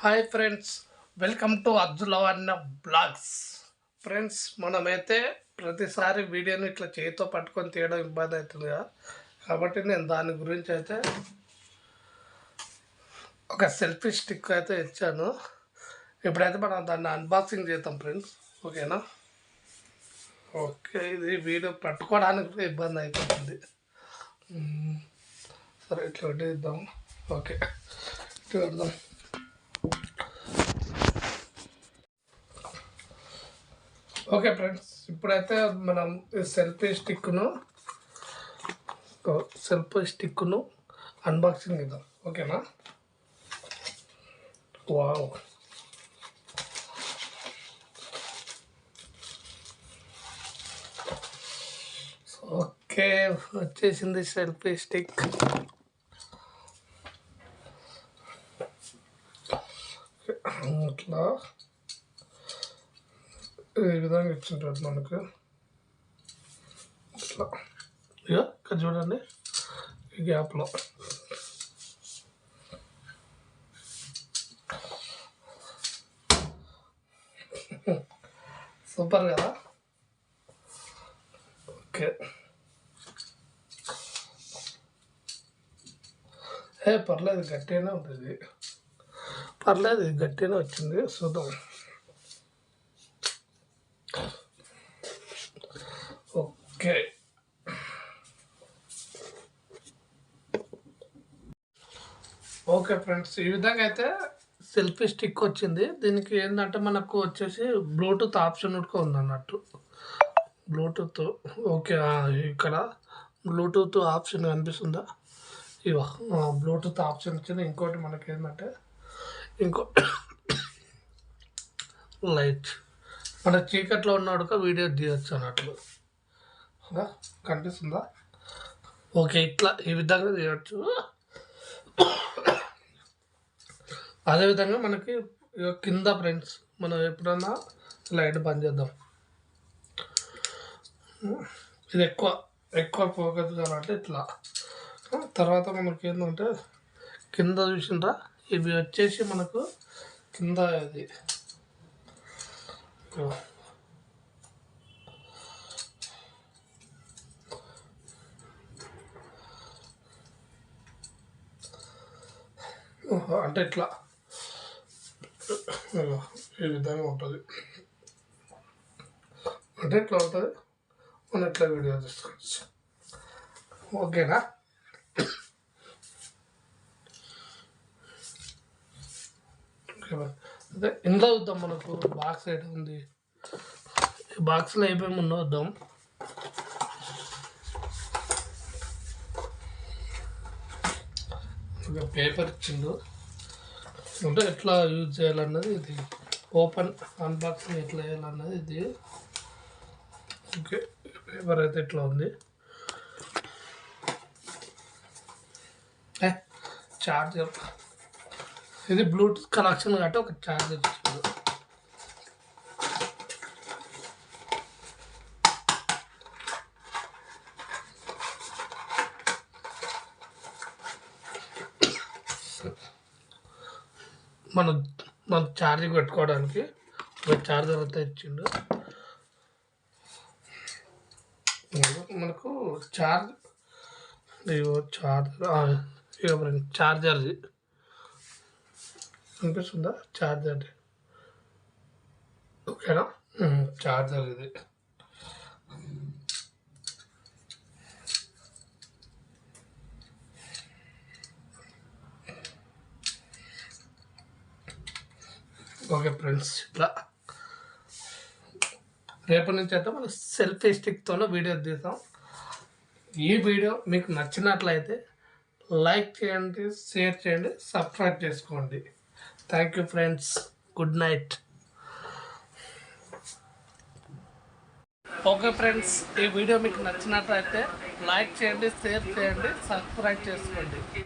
Hi friends, welcome to అబ్దుల్లవన్న blogs. Friends, మనమైతే ప్రతిసారి వీడియోని ఇట్లా చేతితో పట్టుకొని తీయడం ఇబ్బంది అవుతుంది కదా, కాబట్టి నేను దాని గురించి అయితే ఒక సెల్ఫీ స్టిక్ అయితే ఇచ్చాను. ఇప్పుడైతే మనం దాన్ని అన్బాక్సింగ్ చేద్దాం ఫ్రెండ్స్, ఓకేనా? ఓకే, ఇది వీడియో పట్టుకోవడానికి కూడా ఇబ్బంది అయిపోతుంది. సరే, ఇట్లా ఇద్దాం. ఓకే, ఇట్లా పెడదాం. ఓకే ఫ్రెండ్స్, ఇప్పుడైతే మనం సెల్ఫీ స్టిక్ను అన్బాక్సింగ్ ఇద్దాం, ఓకేనా? వావ్, ఓకే, వచ్చేసింది సెల్ఫీ స్టిక్. అట్లా ఈ విధంగా ఇచ్చింటారు మనకు. ఇట్లా ఇక్కడ చూడండి, ఈ గ్యాప్లో సూపర్ కదా. ఓకే, పర్లేదు, గట్టిగానే ఉంటుంది. పర్లేదు, గట్టిగానే వచ్చింది. చూద్దాం. ఓకే, ఓకే ఫ్రెండ్స్, ఈ విధంగా అయితే సెల్ఫీ స్టిక్ వచ్చింది. దీనికి ఏంటంటే మనకు వచ్చేసి బ్లూటూత్ ఆప్షన్ కూడా ఉంది అన్నట్టు. బ్లూటూత్ ఓకే, ఇక్కడ బ్లూటూత్ ఆప్షన్ కనిపిస్తుందా? ఇవో బ్లూటూత్ ఆప్షన్ వచ్చింది. ఇంకోటి మనకి ఏంటంటే లైట్, మన చీకట్లో ఉన్నాడుక వీడియో తీయచ్చు అన్నట్లు. కనిపిస్తుందా? ఓకే, ఇట్లా ఈ విధంగా తీయచ్చు. అదేవిధంగా మనకి కింద ఫ్రెండ్స్, మనం ఎప్పుడన్నా లైట్ బంద్ చేద్దాం. ఇది ఎక్కువ ఫోకస్ కావాలంటే ఇట్లా. తర్వాత మనకి ఏంటంటే కింద చూసిండ్రా, ఇవి వచ్చేసి మనకు కింద ఇది అంటే ఇట్లా ఈ విధంగా ఉంటుంది. అంటే ఇట్లా ఉంటుంది, మనం ఇట్లా వీడియో తీసుకోవచ్చు. ఓకేనా? అదే ఇందులో చూద్దాం. మనకు బాక్స్ అయితే ఉంది. ఈ బాక్స్లో ఏమేమి ఉన్నో వద్దాం. పేపర్ ఇచ్చిండు, అంటే ఎట్లా యూజ్ చేయాలన్నది ఇది. ఓపెన్ అన్బాక్సింగ్ ఎట్లా చేయాలన్నది ఇది. ఓకే, పేపర్ అయితే ఇట్లా ఉంది. చార్జర్, ఇది బ్లూటూత్ కనెక్షన్ కాబట్టి ఒక చార్జర్ ఇచ్చిండు. మన ఛార్జింగ్ పెట్టుకోవడానికి ఒక చార్జర్ అయితే ఇచ్చిండు. మనకు చార్జర్ అనిపిస్తుందా? చార్జర్, ఓకేనా? చార్జర్ ఇది. ఓకే ఫ్రెండ్స్, ఇట్లా రేపటి నుంచి అయితే మనం సెల్ఫీ స్టిక్తోనే వీడియో తీస్తాం. ఈ వీడియో మీకు నచ్చినట్లయితే లైక్ చేయండి, షేర్ చేయండి, సబ్స్క్రైబ్ చేసుకోండి. Thank you friends, good night. Okay friends, ఈ వీడియో మీకు నచ్చినట్లయితే లైక్ చేయండి, షేర్ చేయండి, సబ్స్క్రైబ్ చేసుకోండి.